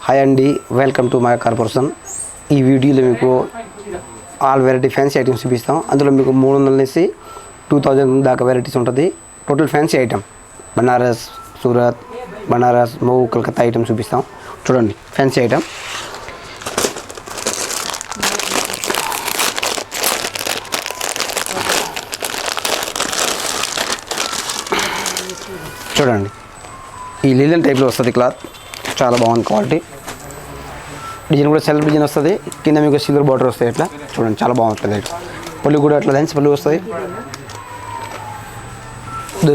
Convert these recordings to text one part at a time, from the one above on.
Hi అండి, welcome to my corporation. ఈ వీడియోలో మీకు ఆల్ వెరైటీ ఫ్యాన్సీ ఐటమ్స్ చూపిస్తాం. అందులో మీకు 300 నుంచి 2000 దాకా వెరైటీస్ ఉంటుంది. Total fancy item Banaras, Surat, Banaras, Mau, Calcutta items చూపిస్తాం. చూడండి ఫ్యాన్సీ ఐటమ్. చూడండి ఈ లీలన్ టైప్లో వస్తుంది క్లాత్, చాలా బాగుంది క్వాలిటీ. డిజైన్ కూడా సెల్ఫ్ డిజైన్ వస్తుంది, కింద మీకు సిల్వర్ బార్డర్ వస్తాయి. ఇట్లా చూడండి చాలా బాగుంటుంది. పళ్ళు కూడా అట్లా లైన్స్ పళ్ళు వస్తుంది.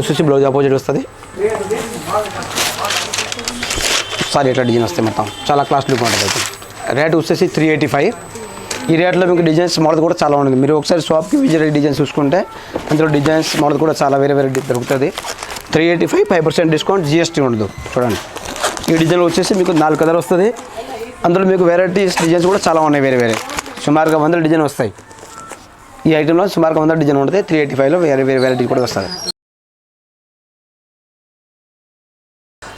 వచ్చి బ్లౌజ్ ఆపోజిట్ వస్తుంది. సారీ ఇట్లా డిజైన్ వస్తాయి. మొత్తం చాలా క్లాస్ లుక్ ఉంటుంది. అయితే రేట్ వచ్చేసి 385. ఈ రేట్లో మీకు డిజైన్స్ మోడల్ కూడా చాలా ఉంటుంది. మీరు ఒకసారి షాప్కి విజిట్ డిజైన్స్ చూసుకుంటే అందులో డిజైన్స్ మోడల్ కూడా చాలా వేరే వేరే దొరుకుతుంది. 385, 5% డిస్కౌంట్, జిఎస్టీ ఉండదు. చూడండి ఈ డిజైన్ వచ్చేసి మీకు 4 కలర్ వస్తుంది. అందులో మీకు వెరైటీస్ డిజైన్స్ కూడా చాలా ఉన్నాయి. వేరే వేరే సుమారుగా 100 డిజైన్ వస్తాయి. ఈ ఐటెంలో సుమారుగా 100 డిజైన్ ఉంటుంది. 385లో వేరే వేరే వెరైటీ కూడా వస్తుంది.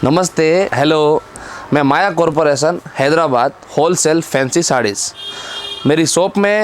नमस्ते, हेलो, मैं Maya corporation Hyderabad wholesale fancy saris. मेरी शॉप में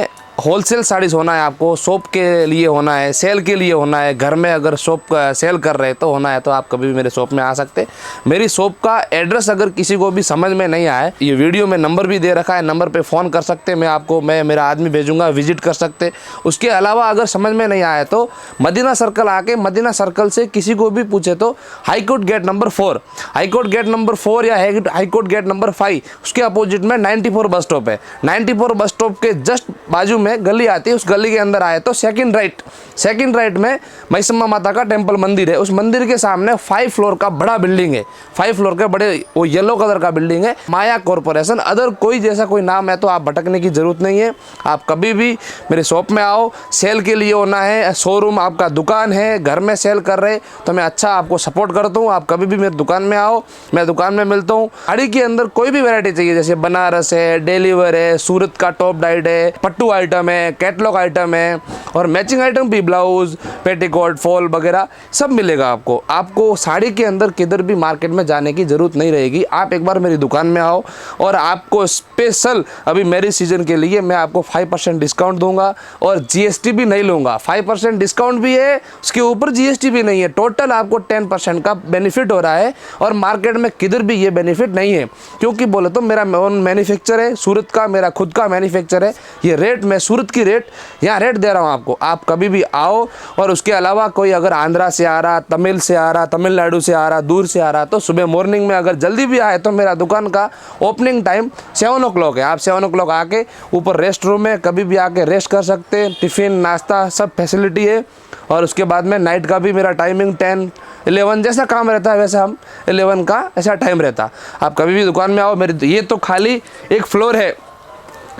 होलसेल साड़ीज़ होना है. आपको शॉप के लिए होना है, सेल के लिए होना है, घर में अगर शॉप सेल कर रहे तो होना है तो आप कभी भी मेरे शॉप में आ सकते. मेरी शॉप का एड्रेस अगर किसी को भी समझ में नहीं आए, ये वीडियो में नंबर भी दे रखा है, नंबर पे फ़ोन कर सकते. मैं मेरा आदमी भेजूँगा, विजिट कर सकते. उसके अलावा अगर समझ में नहीं आए तो मदीना सर्कल आके मदीना सर्कल से किसी को भी पूछे तो high court gate number 4, high court gate number 4 या हाईकोर्ट गेट नंबर 5, उसके अपोजिट में 94 बस स्टॉप है. 94 बस स्टॉप के जस्ट बाजू में गली आती है. उस गली के अंदर आए तो सेकंड राइट में मैसम्मा माता का टेम्पल मंदिर है. उस मंदिर के सामने 5 फ्लोर का बड़ा बिल्डिंग है. 5 फ्लोर के बड़े वो येलो कलर का बिल्डिंग है, माया कॉरपोरेशन. अदर कोई जैसा कोई नाम है तो आप भटकने की ज़रूरत नहीं है. आप कभी भी मेरे शॉप में आओ. सेल के लिए होना है, शोरूम आपका दुकान है, घर में सेल कर रहे तो मैं अच्छा आपको सपोर्ट करता हूँ. आप कभी भी मेरी दुकान में आओ, मैं दुकान में मिलता हूँ. साड़ी के अंदर कोई भी वैरायटी चाहिए, जैसे बनारस है, डेलीवर है, सूरत का टॉप डाइट है, पट्टू आइटम है, कैटलॉग आइटम है और मैचिंग आइटम भी, ब्लाउज, पेटीकोट, फॉल वगैरह सब मिलेगा आपको. आपको साड़ी के अंदर किधर भी मार्केट में जाने की ज़रूरत नहीं रहेगी. आप एक बार मेरी दुकान में आओ और आपको स्पेशल अभी मेरी सीज़न के लिए मैं आपको 5% डिस्काउंट दूंगा और जीएसटी भी नहीं लूँगा. 5% डिस्काउंट भी है, उसके ऊपर जीएसटी भी नहीं है. टोटल आपको 10% का बेनिफिट हो रहा है और मार्केट में किधर भी ये बेनिफिट नहीं है. क्योंकि बोले तो मेरा मैन्युफैक्चर है, सूरत का मेरा खुद का मैन्युफैक्चर है. ये रेट मैं सूरत की रेट यहाँ रेट दे रहा हूँ आपको. आप कभी भी आओ. और उसके अलावा कोई अगर आंध्रा से आ रहा, तमिल से आ रहा, तमिलनाडु से आ रहा, दूर से आ रहा तो सुबह मॉर्निंग में अगर जल्दी भी आए तो मेरा दुकान का ओपनिंग टाइम 7 o'clock है. आप 7 o'clock आके ऊपर रेस्ट रूम में कभी भी आके रेस्ट कर सकते हैं. टिफ़िन, नाश्ता सब फैसिलिटी है. और उसके बाद में नाइट का भी मेरा टाइमिंग 10, 11 जैसा काम रहता है वैसा हम 11 का ऐसा टाइम रहता. आप कभी भी दुकान में आओ. मेरी ये तो खाली एक फ्लोर है,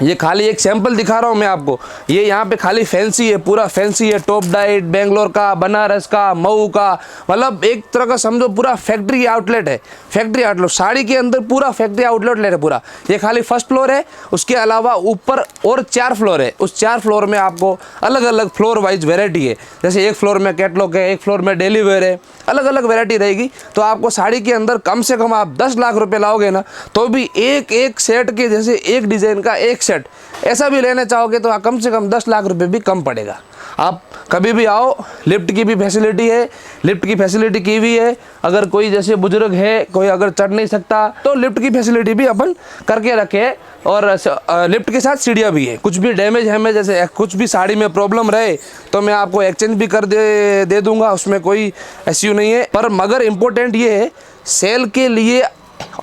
ये खाली एक सैंपल दिखा रहा हूँ मैं आपको. ये यहाँ पे खाली फैंसी है, पूरा फैंसी है. टॉप डाइट, बेंगलोर का, बनारस का, मऊ का, मतलब एक तरह का समझो पूरा फैक्ट्री आउटलेट है. फैक्ट्री आउटलेट साड़ी के अंदर पूरा फैक्ट्री आउटलेट है पूरा. ये खाली फर्स्ट फ्लोर है. उसके अलावा ऊपर और 4 फ्लोर है. उस 4 फ्लोर में आपको अलग अलग फ्लोर वाइज वेराइटी है. जैसे एक फ्लोर में कैटलॉग है, एक फ्लोर में डेली वेयर है, अलग अलग वेराइटी रहेगी. तो आपको साड़ी के अंदर कम से कम आप 10 लाख रुपये लाओगे ना तो भी एक सेट के जैसे एक डिज़ाइन का एक सेट ऐसा भी लेना चाहोगे तो कम से कम 10 लाख रुपए भी कम पड़ेगा. आप कभी भी आओ. लिफ्ट की भी फैसिलिटी है, लिफ्ट की फैसिलिटी की हुई है. अगर कोई जैसे बुजुर्ग है, कोई अगर चढ़ नहीं सकता तो लिफ्ट की फैसिलिटी भी अपन करके रखे. और लिफ्ट के साथ सीढ़ियाँ भी है. कुछ भी डैमेज है, जैसे कुछ भी साड़ी में प्रॉब्लम रहे तो मैं आपको एक्सचेंज भी कर दे दूँगा. उसमें कोई इश्यू नहीं है. पर मगर इम्पोर्टेंट ये है, सेल के लिए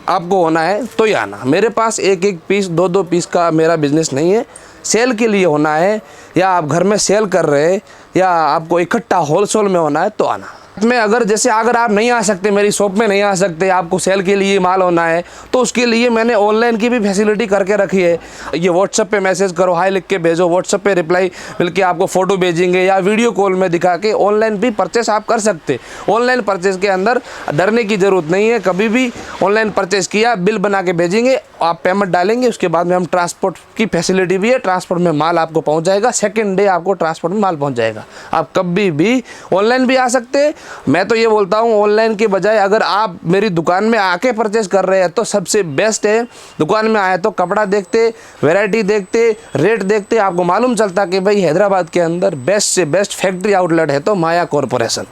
आपको होना है तो ही आना. मेरे पास एक पीस 2 पीस का मेरा बिज़नेस नहीं है. सेल के लिए होना है या आप घर में सेल कर रहे हैं या आपको इकट्ठा होलसेल में होना है तो आना. में अगर आप नहीं आ सकते, मेरी शॉप में नहीं आ सकते, आपको सेल के लिए माल होना है तो उसके लिए मैंने ऑनलाइन की भी फैसिलिटी करके रखी है. ये व्हाट्सएप पे मैसेज करो, हाय लिख के भेजो, व्हाट्सएप पे रिप्लाई मिल के आपको फ़ोटो भेजेंगे या वीडियो कॉल में दिखा के ऑनलाइन भी परचेस आप कर सकते. ऑनलाइन परचेस के अंदर डरने की ज़रूरत नहीं है. कभी भी ऑनलाइन परचेस किया, बिल बना के भेजेंगे, आप पेमेंट डालेंगे, उसके बाद में हम ट्रांसपोर्ट की फैसिलिटी भी है. ट्रांसपोर्ट में माल आपको पहुँच जाएगा. सेकेंड डे आपको ट्रांसपोर्ट में माल पहुँच जाएगा. आप कभी भी ऑनलाइन भी आ सकते हैं मैं तो ये बोलता हूँ ऑनलाइन के बजाय अगर आप मेरी दुकान में आके परचेज कर रहे हैं तो सबसे बेस्ट है। दुकान में आए तो कपड़ा देखते, वैरायटी देखते, रेट देखते, आपको मालूम चलता कि भाई हैदराबाद के अंदर बेस्ट से बेस्ट फैक्ट्री आउटलेट है तो माया कॉर्पोरेशन।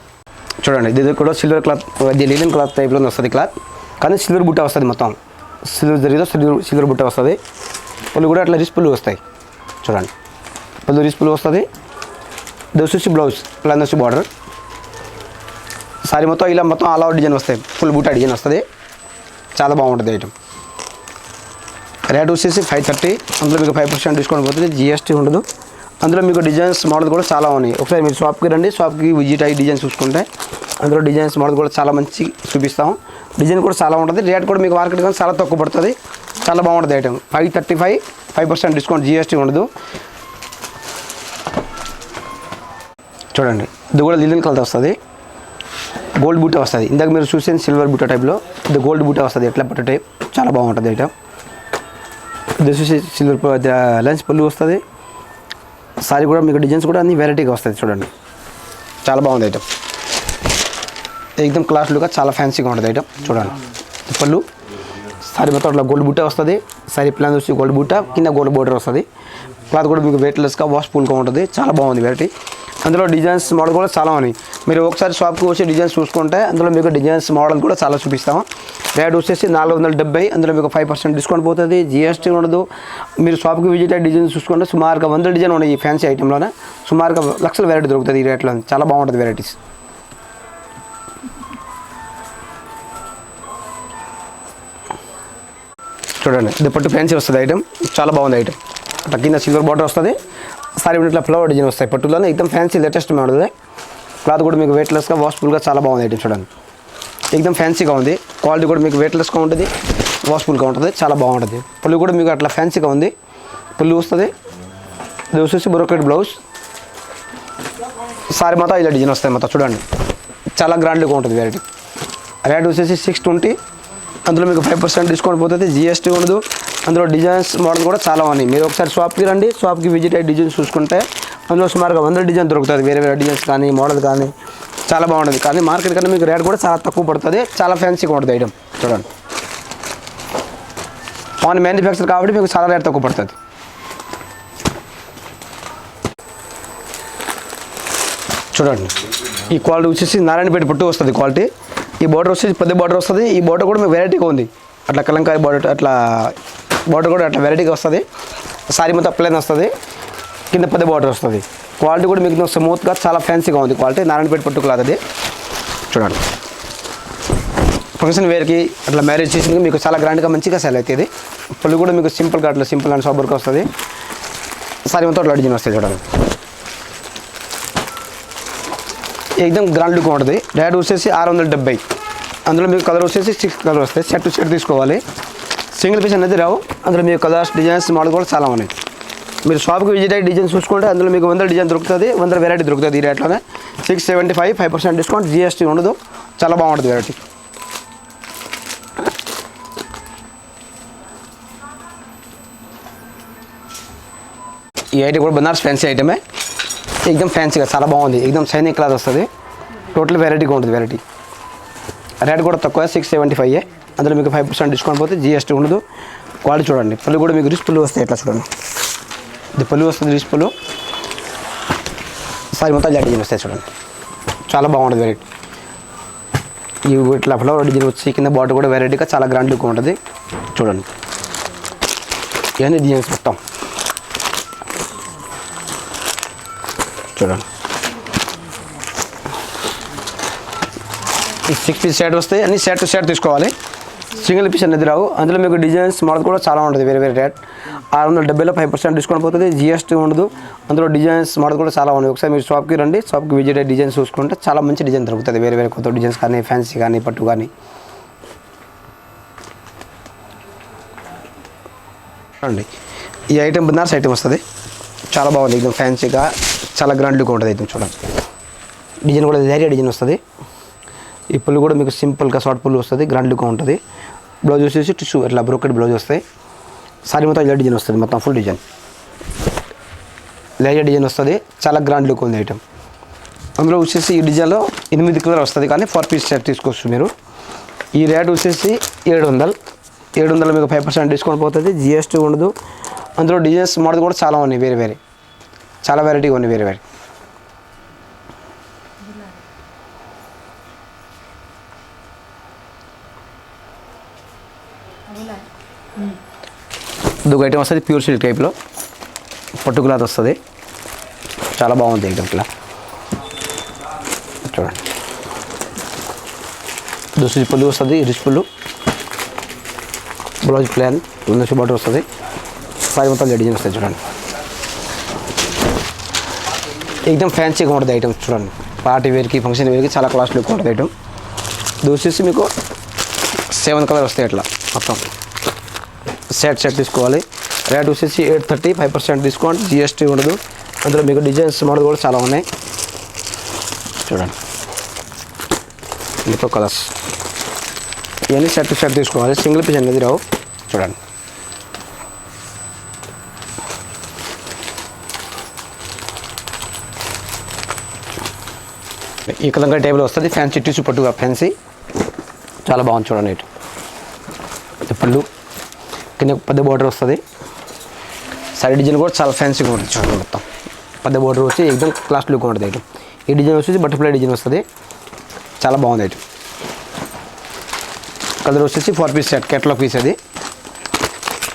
చూడండి ఇది కూడా సిల్వర్ క్లాత్, ఇది లినన్ క్లాత్ టైప్లో వస్తుంది క్లాత్, కానీ సిల్వర్ బుట్ట వస్తుంది, మొత్తం సిల్వర్ జరిగితే సిల్వర్ బుట్ట వస్తుంది. పళ్ళు కూడా అట్లా రిస్పులు వస్తాయి. చూడండి పళ్ళు రిస్పులు వస్తుంది. ఇది వచ్చేసి బ్లౌజ్ ఇలా వచ్చి బార్డర్, సారీ మొత్తం ఇలా మొత్తం ఆల్ అవుట్ డిజైన్ వస్తాయి, ఫుల్ బుట్ట డిజైన్ వస్తుంది. చాలా బాగుంటుంది ఐటమ్. రేట్ వచ్చేసి 530. అందులో మీకు 5% డిస్కౌంట్ పోతుంది, జిఎస్టీ ఉండదు. అందులో మీకు డిజైన్స్ మోడల్ కూడా చాలా ఉన్నాయి. ఒకసారి మీరు షాప్కి రండి, షాప్కి విజిట్ అయ్యి డిజైన్స్ చూసుకుంటే అందులో డిజైన్స్ మోడల్ కూడా చాలా మంచి చూపిస్తాం. డిజైన్ కూడా చాలా ఉంటుంది. రేట్ కూడా మీకు మార్కెట్ కానీ చాలా తక్కువ పడుతుంది. చాలా బాగుంటుంది ఐటమ్. 535, 5% డిస్కౌంట్, జిఎస్టీ ఉండదు. చూడండి ఇది కూడా లినన్ కలర్ వస్తుంది, గోల్డ్ బూట వస్తుంది. ఇందాక మీరు చూసిన సిల్వర్ బూట టైప్లో ఇది గోల్డ్ బూట వస్తుంది, ఎట్లా పట్టు టైప్, చాలా బాగుంటుంది ఐటమ్. ఇది చూసి సిల్వర్ లెన్స్ పళ్ళు వస్తుంది. సారీ కూడా మీకు డిజైన్స్ కూడా అన్ని వెరైటీగా వస్తుంది. చూడండి చాలా బాగుంది ఐటమ్. ఎక్దమ్ క్లాస్ లుక్గా చాలా ఫ్యాన్సీగా ఉంటుంది ఐటమ్. చూడండి పళ్ళు, సారీ మొత్తం అట్లా గోల్డ్ బూట వస్తుంది. సారీ ప్లాన్ వచ్చి గోల్డ్ బూట, కింద గోల్డ్ బోర్డర్ వస్తుంది. క్లాత్ కూడా మీకు వెయిట్లెస్గా వాష్ఫుల్గా ఉంటుంది. చాలా బాగుంది వెరైటీ. అందులో డిజైన్స్ మోడల్ కూడా చాలా ఉన్నాయి. మీరు ఒకసారి షాప్కి వచ్చి డిజైన్స్ చూసుకుంటే అందులో మీకు డిజైన్స్ మోడల్ కూడా చాలా చూపిస్తాము. రేట్ వచ్చేసి 470. అందులో మీకు 5% డిస్కౌంట్ పోతుంది, జిఎస్టీ ఉండదు. మీరు షాప్కి విజిట్ అయ్యి డిజైన్స్ చూసుకుంటే సుమారుగా 100 డిజైన్ ఉన్నాయి ఈ ఫ్యాన్సీ ఐటెంలోనే. సుమారుగా లక్షల వెరైటీ దొరుకుతుంది ఈ రేట్లో. చాలా బాగుంటుంది వెరైటీస్. చూడండి ఇది పట్టు ఫ్యాన్సీ వస్తుంది ఐటమ్, చాలా బాగుంది ఐటమ్. అట్లా కింద సిల్వర్ బార్డర్ వస్తుంది. సారీ ఇట్లా ఫ్లవర్ డిజైన్ వస్తాయి పట్టులోనే, ఎక్దమ్ ఫ్యాన్సీ లేటెస్ట్ మోడల్. క్లాత్ కూడా మీకు వెయిట్లెస్గా వాష్ఫుల్గా చాలా బాగుంది ఐటమ్. చూడండి ఎక్దమ్ ఫ్యాన్సీగా ఉంది. క్వాలిటీ కూడా మీకు వెయిట్లెస్గా ఉంటుంది, వాష్ఫుల్గా ఉంటుంది, చాలా బాగుంటుంది. పళ్ళు కూడా మీకు అట్లా ఫ్యాన్సీగా ఉంది, పళ్ళు వస్తుంది. ఇది వచ్చేసి బ్రోకెట్ బ్లౌజ్. సారీ మొత్తం ఇలా డిజైన్ వస్తాయి మొత్తం. చూడండి చాలా గ్రాండ్గా ఉంటుంది వెరైటీ. రేట్ వచ్చేసి 620. అందులో మీకు 5% డిస్కౌంట్ పోతుంది, జిఎస్టీ ఉండదు. అందులో డిజైన్స్ మోడల్ కూడా చాలా ఉన్నాయి. మీరు ఒకసారి షాప్కి రండి, షాప్కి విజిట్ అయ్యి డిజైన్స్ చూసుకుంటే అందులో సుమారుగా 100 డిజైన్ దొరుకుతుంది. వేరే వేరే డిజైన్స్ కానీ మోడల్ కానీ చాలా బాగుంటుంది. కానీ మార్కెట్ కన్నా మీకు రేట్ కూడా చాలా తక్కువ పడుతుంది, చాలా ఫ్యాన్సీగా ఉంటుంది ఐటమ్. చూడండి ఆన్ మ్యానుఫ్యాక్చర్ కాబట్టి మీకు చాలా రేట్ తక్కువ పడుతుంది. చూడండి ఈ క్వాలిటీ వచ్చేసి నారాయణపేట పట్టు వస్తుంది క్వాలిటీ. ఈ బార్డర్ వచ్చేసి పెద్ద బార్డర్ వస్తుంది. ఈ బార్డర్ కూడా మీకు వెరైటీగా ఉంది, అట్లా కలంకారీ బార్డర్, అట్లా బార్డర్ కూడా అట్లా వెరైటీగా వస్తుంది. సారీ మొత్తం ప్లెయిన్ వస్తుంది, కింద పెద్ద బార్డర్ వస్తుంది. క్వాలిటీ కూడా మీకు స్మూత్గా చాలా ఫ్యాన్సీగా ఉంది క్వాలిటీ. నారాయణపేట పట్టు క్లాత్ అది. చూడండి ఫంక్షన్ వేర్కి అట్లా మ్యారేజ్ చేసి మీకు చాలా గ్రాండ్గా మంచిగా సెల్ అవుతుంది. పళ్ళు కూడా మీకు సింపుల్గా అట్లా సింపుల్ అండ్ సోబర్గా వస్తుంది. సారీ మొత్తం అట్లా డిజైన్ వస్తాయి. చూడండి ఎక్దమ్ గ్రాండ్ లుక్ ఉంటుంది. రేట్ వచ్చేసి 670. అందులో మీకు కలర్ వచ్చేసి 6 కలర్ వస్తాయి. సెట్ టు సెట్ తీసుకోవాలి, సింగిల్ పీస్ అనేది రావు. అందులో మీకు కలర్స్ డిజైన్స్ మోడల్ కూడా చాలా ఉన్నాయి. మీరు షాప్కి విజిట్ అయ్యి డిజైన్స్ చూసుకుంటే అందులో మీకు 100 డిజైన్ దొరుకుతుంది, 100 వెరైటీ దొరుకుతుంది ఈ రేట్లోనే. 675, 5% డిస్కౌంట్, జిఎస్టీ ఉండదు. చాలా బాగుంటుంది వెరైటీ. ఈ ఐటమ్ కూడా బనారస్ ఫ్యాన్సీ ఐటమే, ఎక్దమ్ ఫ్యాన్సీగా చాలా బాగుంది. ఎక్దమ్ షైనింగ్ క్లాత్ వస్తుంది. టోటల్ వెరైటీగా ఉంటుంది వెరైటీ. రేట్ కూడా తక్కువ, 675. అందులో మీకు 5% డిస్కౌంట్ పోతే జిఎస్టీ ఉండదు. క్వాలిటీ చూడండి. పళ్ళు కూడా మీకు రిస్ పళ్ళు వస్తాయి. ఎట్లా చూడండి ఇది పళ్ళు వస్తుంది, రిస్ పళ్ళు. సారీ మొత్తం ఇలా డిజైన్ వస్తాయి. చూడండి చాలా బాగుంటుంది వెరైటీ. ఇవి ఇట్లా ఫ్లవర్ డిజైన్ వచ్చి కింద బార్డర్ కూడా వెరైటీగా చాలా గ్రాండ్ లుక్ ఉంటుంది. చూడండి ఇవన్నీ డిజైన్స్ మొత్తం. చూడండి ఈ 6 పీస్ సెట్ వస్తాయి. అన్ని సెట్ టు సెట్ తీసుకోవాలి, సింగిల్ పీస్ అనేది రావు. అందులో మీకు డిజైన్స్ మోడల్ కూడా చాలా ఉంటుంది. వేరే వేరే రేట్. 670లో 5% డిస్కౌంట్ పోతుంది, జిఎస్టీ ఉండదు. అందులో డిజైన్స్ మోడల్ కూడా చాలా ఉన్నాయి. ఒకసారి మీరు షాప్కి రండి, షాప్కి విజిట్ అయ్యి డిజైన్స్ చూసుకుంటే చాలా మంచి డిజైన్ దొరుకుతుంది. వేరే వేరే కొత్త డిజైన్స్ కానీ, ఫ్యాన్సీ కానీ, పట్టు కానీ. చూడండి ఈ ఐటమ్ బనారస్ ఐటమ్ వస్తుంది. చాలా బాగుంది, ఎక్దమ్ ఫ్యాన్సీగా చాలా గ్రాండ్ లుక్ ఉంటుంది ఐటమ్. చూడండి డిజైన్ కూడా లేరియా డిజైన్ వస్తుంది. ఈ పుల్లు కూడా మీకు సింపుల్గా షార్ట్ పుల్లు వస్తుంది, గ్రాండ్ లుక్ ఉంటుంది. బ్లౌజ్ వచ్చేసి టిష్యూ ఇట్లా బ్రోకెట్ బ్లౌజ్ వస్తాయి. సారీ మొత్తం ఇలా డిజైన్ వస్తుంది, మొత్తం ఫుల్ డిజైన్ లేరియా డిజైన్ వస్తుంది. చాలా గ్రాండ్ లుక్ ఉంది ఐటమ్. అందులో వచ్చేసి ఈ డిజైన్లో 8 కలర్ వస్తుంది, కానీ 4 పీస్ సెట్ తీసుకోవచ్చు మీరు. ఈ రేట్ వచ్చేసి 700 మీకు 5% డిస్కౌంట్ పోతుంది, జిఎస్టీ ఉండదు. అందులో డిజైన్స్ మోడల్ కూడా చాలా ఉన్నాయి, వేరే చాలా వెరైటీగా ఉన్నాయి వేరే. ఇది ఒక ఐటమ్ వస్తుంది ప్యూర్ సిల్క్ టైప్లో, పట్టు క్లాత్ వస్తుంది, చాలా బాగుంది ఐటమ్. ఇట్లా చూడండి, దూసరి పళ్ళు వస్తుంది, రిచ్ పళ్ళు, బ్లౌజ్ ప్లాన్ నుంచి బాటర్ వస్తుంది, సారీ మొత్తం డిజైన్ వస్తుంది. చూడండి एकदम ఫ్యాన్సీగా ఉంటుంది ఐటమ్. చూడండి పార్టీ వేర్కి, ఫంక్షన్ వేర్కి చాలా క్లాస్లీగా ఉంటుంది ఐటమ్. దూసేసి మీకు 7 కలర్ వస్తాయి ఇట్లా మొత్తం. సెట్ తీసుకోవాలి. రేట్ వచ్చేసి 830, 5% డిస్కౌంట్, జిఎస్టీ ఉండదు. అందులో మీకు డిజైన్స్ మోడల్ కూడా చాలా ఉన్నాయి. చూడండి ఇంకో కలర్స్, ఇవన్నీ సెట్ తీసుకోవాలి, సింగిల్ పీస్ అనేది రావు. చూడండి ఈ కలంగా టేబుల్ వస్తుంది, ఫ్యాన్సీ టిష్యూ పట్టుగా ఫ్యాన్సీ, చాలా బాగుంది. చూడండి ఇటు పళ్ళు కింద పెద్ద బోర్డర్ వస్తుంది, సైడ్ డిజైన్ కూడా చాలా ఫ్యాన్సీగా ఉంటుంది. చూడండి మొత్తం పెద్ద బోర్డర్ వచ్చి ఎక్దమ్ క్లాస్ లుక్ ఉంటుంది ఐటమ్. ఈ డిజైన్ వచ్చేసి బటర్ఫ్లై డిజైన్ వస్తుంది, చాలా బాగుంది ఐటమ్. కలర్ వచ్చేసి 4 పీస్ సెట్, కేటలాగ్ పీస్ అది.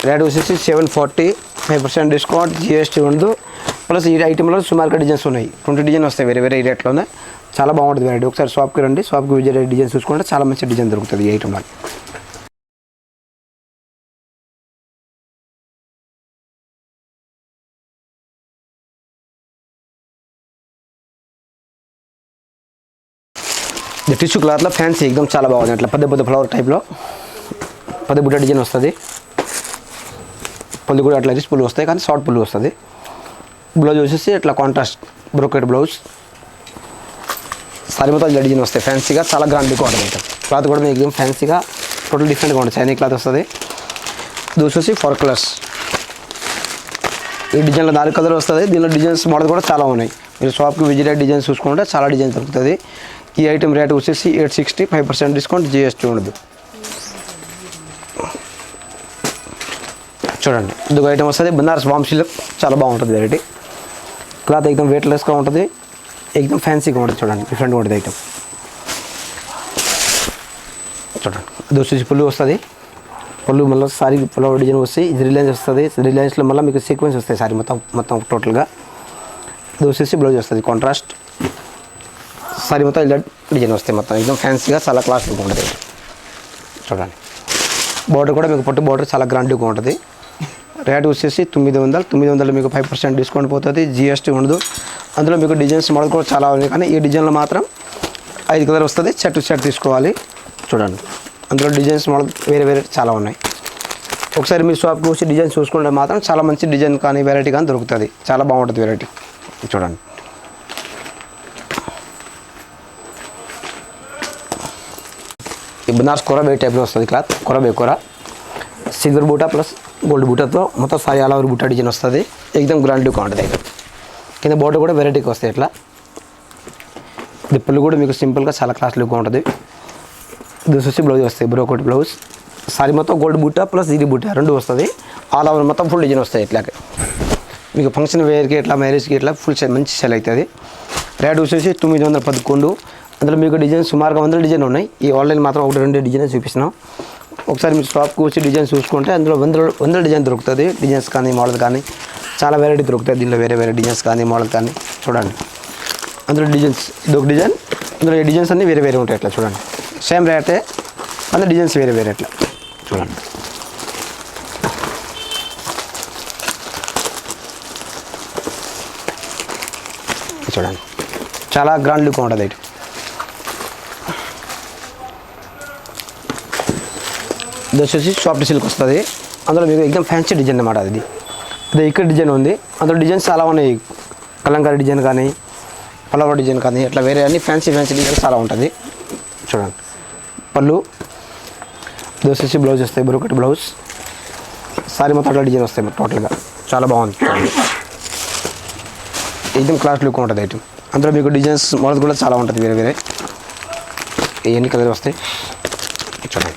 రేట్ వచ్చేసి 740, 5% డిస్కౌంట్, జిఎస్టీ ఉండదు. ప్లస్ ఈ ఐటెంలో సుమారుగా డిజైన్స్ ఉన్నాయి, 20 డిజైన్ వస్తాయి వేరే ఈ రేట్లోనే. చాలా బాగుంటుంది వెరైటీ. ఒకసారి షాప్కి రండి, షాప్కి విజిట్ డిజైన్ చూసుకుంటే చాలా మంచి డిజైన్ దొరుకుతుంది ఈ ఐటెంలో. టిష్యూ క్లాత్లో ఫ్యాన్సీ ఎక్దమ్ చాలా బాగుంది. అట్లా పెద్ద ఫ్లవర్ టైప్లో పెద్ద బుట్ట డిజైన్ వస్తుంది. పళ్ళు కూడా అట్లా రిచ్ పుల్లు వస్తాయి, కానీ షార్ట్ పుల్లు వస్తుంది. బ్లౌజ్ వచ్చేసి ఇట్లా కాంట్రాస్ట్ బ్రోకెట్ బ్లౌజ్, సారీ మొత్తం డిజైన్ వస్తాయి ఫ్యాన్సీగా, చాలా గ్రాండ్ లుక్ ఉంటుంది. క్లాత్ కూడా మీకు ఎక్దమ్ ఫ్యాన్సీగా టోటల్ డిఫరెంట్గా ఉంటుంది. చైనీ క్లాత్ వస్తుంది. ఇది వచ్చేసి 4 కలర్స్. ఈ డిజైన్లో 4 కలర్ వస్తుంది. దీనిలో డిజైన్స్ మోడల్ కూడా చాలా ఉన్నాయి. మీరు షాప్కి విజిట్ డిజైన్స్ చూసుకుంటే చాలా డిజైన్ దొరుకుతుంది. ఈ ఐటమ్ రేట్ వచ్చేసి 860, 5% డిస్కౌంట్, జిఎస్టీ ఉండదు. చూడండి ఇది ఐటమ్ వస్తుంది బనారస్ వామ్ సిల్క్, చాలా బాగుంటుంది వెరైటీ. క్లాత్ ఎక్దమ్ వెయిట్లెస్గా ఉంటుంది, ఎక్దమ్ ఫ్యాన్సీగా ఉంటుంది. చూడండి డిఫరెంట్గా ఉంటుంది ఐటమ్. చూడండి ఇది వచ్చేసి పుల్లు వస్తుంది. పళ్ళు మళ్ళీ సారీ ఫ్లవర్ డిజైన్ వస్తాయి. ఇది రిలయన్స్ వస్తుంది. రిలయన్స్లో మళ్ళీ మీకు సీక్వెన్స్ వస్తాయి సారీ మొత్తం టోటల్గా. ఇది వచ్చేసి బ్లౌజ్ వస్తుంది కాంట్రాస్ట్, సారీ మొత్తం ఇలా డిజైన్ వస్తాయి. మొత్తం ఎక్దమ్ ఫ్యాన్సీగా చాలా క్లాస్ లుక్ ఉంటుంది. చూడండి బార్డర్ కూడా మీకు పట్టు బార్డర్ చాలా గ్రాండ్ లుక్ ఉంటుంది. రేట్ వచ్చేసి 900 మీకు 5% డిస్కౌంట్ పోతుంది, జిఎస్టీ ఉండదు. అందులో మీకు డిజైన్స్ మోడల్ కూడా చాలా ఉన్నాయి, కానీ ఈ డిజైన్లో మాత్రం 5 కలర్ వస్తుంది. సెట్ తీసుకోవాలి. చూడండి అందులో డిజైన్స్ మోడల్ వేరే చాలా ఉన్నాయి. ఒకసారి మీరు షాప్కి వచ్చి డిజైన్ చూసుకుంటే మాత్రం చాలా మంచి డిజైన్ కానీ వెరైటీ కానీ దొరుకుతుంది, చాలా బాగుంటుంది వెరైటీ. చూడండి ఈ బనారస్ కొరబే టైప్లో వస్తుంది క్లాత్, కొరబే సిల్వర్ బూటా ప్లస్ గోల్డ్ బూటాతో మొత్తం సారీ ఆల్ ఓవర్ బూటా డిజైన్ వస్తుంది. ఎక్దమ్ గ్రాండ్ లుక్ ఉంటుంది. కింద బోర్డర్ కూడా వెరైటీగా వస్తాయి. ఇట్లా దిప్పులు కూడా మీకు సింపుల్గా చాలా క్లాస్ లుక్ ఉంటుంది. ఇది వచ్చి బ్లౌజ్ వస్తాయి, బ్రోకోట్ బ్లౌజ్, సారీ మొత్తం గోల్డ్ బూటా ప్లస్ ఇది బూటా 2 వస్తుంది. ఆల్ ఓవర్ మొత్తం ఫుల్ డిజైన్ వస్తాయి. ఇట్లాగే మీకు ఫంక్షన్ వేర్కి ఇట్లా మ్యారేజ్కి ఇట్లా ఫుల్ మంచి సెల్ అవుతుంది. రేట్ వచ్చేసి 911. అందులో మీకు డిజైన్ సుమారుగా 100 డిజైన్ ఉన్నాయి. ఈ ఆన్లైన్ మాత్రం 1-2 డిజైన్ చూపిస్తున్నాం. ఒకసారి మీరు షాప్కి వచ్చి డిజైన్ చూసుకుంటే అందులో 100 డిజైన్ దొరుకుతుంది. డిజైన్స్ కానీ మోడల్ కానీ చాలా వెరైటీ దొరుకుతాయి. దీనిలో వేరే డిజైన్స్ కానీ మోడల్ కానీ. చూడండి అందులో డిజైన్స్ ఇదొక డిజైన్, అందులో ఈ డిజైన్స్ అన్నీ వేరే ఉంటాయి. ఇట్లా చూడండి సేమ్ రేటే, అందులో డిజైన్స్ వేరే ఇట్లా చూడండి. చూడండి చాలా గ్రాండ్ లుక్ ఉంటుంది. ఇటు ఇది వచ్చేసి సాఫ్ట్ సిల్క్ వస్తుంది. అందులో మీకు ఎక్దమ్ ఫ్యాన్సీ డిజైన్ అన్నమాట. ఇది ఇక్కడ డిజైన్ ఉంది. అందులో డిజైన్స్ చాలా ఉన్నాయి. కలంకారీ డిజైన్ కానీ ఫ్లవర్ డిజైన్ కానీ ఇట్లా వేరే అన్ని ఫ్యాన్సీ డిజైన్ చాలా ఉంటుంది. చూడండి పళ్ళు, ఇది వచ్చేసి బ్లౌజ్ వస్తాయి, బ్రోకెట్ బ్లౌజ్, సారీ మొత్తం అట్లా డిజైన్ వస్తాయి టోటల్గా, చాలా బాగుంది. ఎక్దమ్ క్లాస్ లుక్ ఉంటుంది ఐటమ్. అందులో మీకు డిజైన్స్ మోడల్స్ కూడా చాలా ఉంటుంది వేరే వేరే. ఎన్ని కలర్ వస్తాయి చూడండి.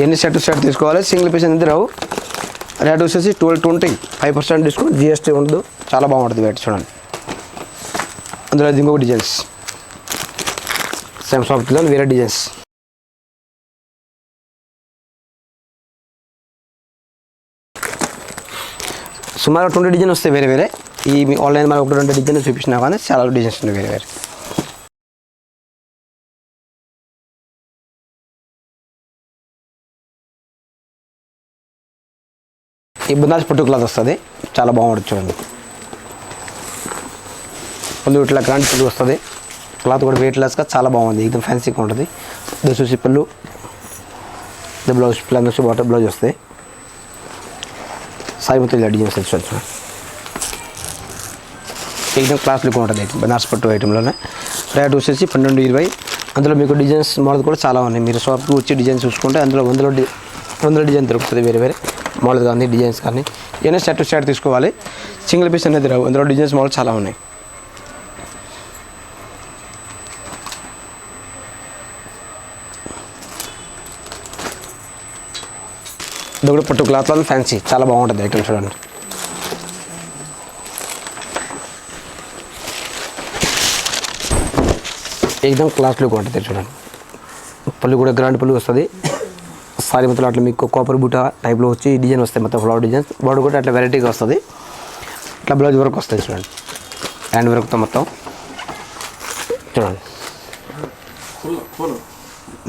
ఎన్ని సెట్ తీసుకోవాలి, సింగిల్ పీస్ అనేది రావు. రేట్ వచ్చేసి 1220, 5% డిస్కౌంట్, GST ఉండదు. చాలా బాగుంటుంది రేట్ చూడండి. అందులో ఇంకొక డిజైన్స్ సేమ్ సాఫ్ట్లో వేరే డిజైన్స్. సుమారు 20 డిజైన్ వస్తాయి వేరే వేరే. ఈ ఆన్లైన్ మనకు 1-2 డిజైన్ చూపించినా కానీ చాలా డిజైన్స్ ఉన్నాయి వేరే వేరే. ఈ బునాస్ పట్టు క్లాత్ వస్తుంది, చాలా బాగుంటుంది చూడండి. పళ్ళు ఇట్లా గ్రాండ్ పళ్ళు వస్తుంది. క్లాత్ కూడా వెయిట్ లెస్గా చాలా బాగుంది, एकदम ఫ్యాన్సీగా ఉంటుంది. దోసి పళ్ళు, బ్లౌజ్ ప్లాన్ వచ్చి వాటర్ బ్లౌజ్ వస్తాయి. సాయి మొత్తం ఇలా డిజైన్స్ వచ్చి एकदम క్లాస్ లుక్ ఉంటుంది బనారస్ పట్టు ఐటెంలోనే. రేట్ వచ్చేసి 1220. అందులో మీకు డిజైన్స్ మోడల్ కూడా చాలా ఉన్నాయి. మీరు షాప్కి వచ్చి డిజైన్స్ చూసుకుంటే అందులో 100 డిజైన్ దొరుకుతుంది వేరే వేరే మోడల్ కానీ డిజైన్స్ కానీ. ఏమైనా సెట్ తీసుకోవాలి, సింగిల్ పీస్ అనేది రావు. అందులో డిజైన్స్ మోడల్ చాలా ఉన్నాయి. ఇది కూడా పట్టు క్లాత్లో ఫ్యాన్సీ చాలా బాగుంటుంది ఐటమ్ చూడండి. एकदम క్లాస్ లుక్ ఉంటుంది చూడండి. పళ్ళు కూడా గ్రాండ్ పళ్ళు వస్తుంది. సారీ మొత్తం అట్లా మీకు కాపర్ బూటా టైప్లో వచ్చి డిజైన్ వస్తాయి, మొత్తం ఫ్లవర్ డిజైన్స్. బార్డర్ కూడా అట్లా వెరైటీగా వస్తుంది. ఇట్లా బ్లౌజ్ వర్క్ వస్తుంది చూడండి, హ్యాండ్ వర్క్తో మొత్తం చూడండి.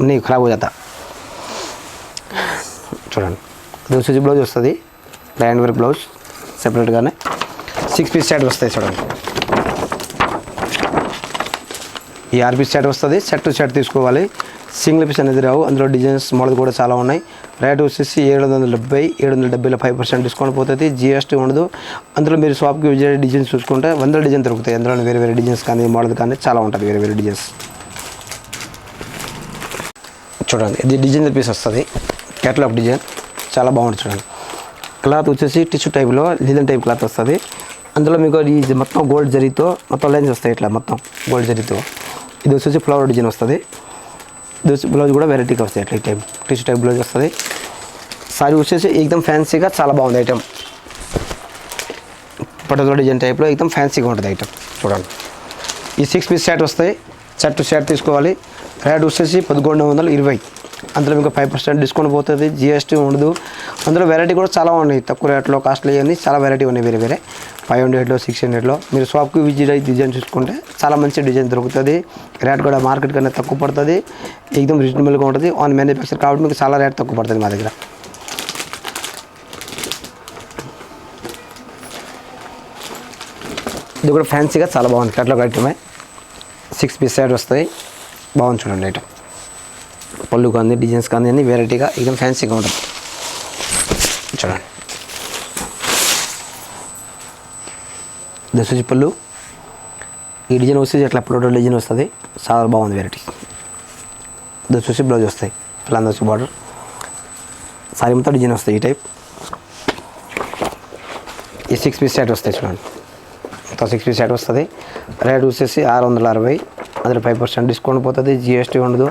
नहीं ख़राब हो जाता చూడండి. దోసి బ్లౌజ్ వస్తుంది, హ్యాండ్ వర్క్ బ్లౌజ్ సెపరేట్గానే. 6 పీస్ సెట్ వస్తాయి చూడండి. ఈ 6 పీస్ సెట్ వస్తుంది. సెట్ తీసుకోవాలి, సింగిల్ పీస్ అనేది రావు. అందులో డిజైన్స్ మోడల్ కూడా చాలా ఉన్నాయి. రేట్ వచ్చేసి 770లో 5% డిస్కౌంట్ పోతుంది, GST ఉండదు. అందులో మీరు షాప్కి విజిట్ డిజైన్స్ చూసుకుంటే 100 డిజైన్ దొరుకుతాయి. అందులో వేరే వేరే డిజైన్స్ కానీ మోడల్ కానీ చాలా ఉంటుంది వేరే వేరే డిజైన్స్ చూడండి. ఇది డిజైనర్ పీస్ వస్తుంది, కేటలాగ్ డిజైన్ చాలా బాగుంటుంది చూడండి. క్లాత్ వచ్చేసి టిష్యూ టైప్లో లినన్ టైప్ క్లాత్ వస్తుంది. అందులో మీకు ఇది మొత్తం గోల్డ్ జరీతో మొత్తం లైన్స్ వస్తాయి, ఇట్లా మొత్తం గోల్డ్ జరీతో. ఇది వచ్చేసి ఫ్లవర్ డిజైన్ వస్తుంది. బ్లౌజ్ కూడా వెరైటీగా వస్తాయి, అట్లా ఈ టైప్ టిష్యూ టైప్ బ్లౌజ్ వస్తుంది. సారీ వచ్చేసి एकदम ఫ్యాన్సీగా చాలా బాగుంది ఐటమ్. పట్టుదల డిజైన్ టైప్లో एकदम ఫ్యాన్సీగా ఉంటుంది ఐటమ్ చూడండి. ఈ 6 పీస్ సెట్ వస్తాయి. సెట్ తీసుకోవాలి. రేట్ వచ్చేసి 1120. అందులో మీకు 5% డిస్కౌంట్ పోతుంది, GST ఉండదు. అందులో వెరైటీ కూడా చాలా ఉన్నాయి, తక్కువ రేట్లో కాస్ట్లీ అన్నీ చాలా వెరైటీ ఉన్నాయి వేరే వేరే. 500లో 600లో మీరు షాప్కి విజిట్ అయితే డిజైన్ చూసుకుంటే చాలా మంచి డిజైన్ దొరుకుతుంది. రేట్ కూడా మార్కెట్ కన్నా తక్కువ పడుతుంది, एकदम రీజనబుల్గా ఉంటుంది. ఆన్ మ్యానుఫ్యాక్చర్ కాబట్టి మీకు చాలా రేట్ తక్కువ పడుతుంది మా దగ్గర. ఇది కూడా ఫ్యాన్సీగా చాలా బాగుంది, కేటలాగ్ ఐటమే. 6 పీస్ సెట్ వస్తాయి, బాగుంది చూడండి ఐటమ్. పళ్ళు కానీ డిజైన్స్ కానీ అన్నీ వెరైటీగా एकदम ఫ్యాన్సీగా ఉంటుంది చూడండి. దోసి పళ్ళు, ఈ డిజైన్ వచ్చేసి అట్లా ప్రోడక్ట్ డిజైన్ వస్తుంది, చాలా బాగుంది వెరైటీ. దోసి బ్లౌజ్ వస్తాయి, ప్లాన్ దోసి బార్డర్. సారీ మొత్తం డిజైన్ వస్తాయి ఈ టైప్. ఈ 6 పీస్ సెట్ వస్తాయి చూడండి, మొత్తం 6 పీస్ సెట్ వస్తుంది. రేట్ వచ్చేసి 660. అందులో 5% డిస్కౌంట్ పోతుంది, GST ఉండదు.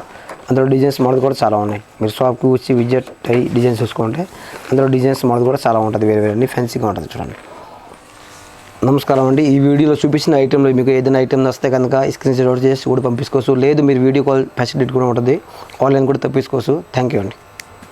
అందులో డిజైన్స్ మోడల్ కూడా చాలా ఉన్నాయి. మీరు షాప్కి వచ్చి విజిట్ అయ్యి డిజైన్స్ చూసుకుంటే అందులో డిజైన్స్ మోడల్ కూడా చాలా ఉంటుంది, వేరే వేరే అన్ని ఫ్యాన్సీగా ఉంటుంది చూడండి. నమస్కారం అండి. ఈ వీడియోలో చూపించిన ఐటెంలో మీకు ఏదైనా ఐటెం వస్తే కనుక స్క్రీన్ షాట్ చేసి కూడా పంపించుకోవచ్చు. లేదు మీరు వీడియో కాల్ ఫెసిలిటీ కూడా ఉంటుంది, ఆన్లైన్ కూడా తప్పించుకోవచ్చు. థ్యాంక్ యూ అండి.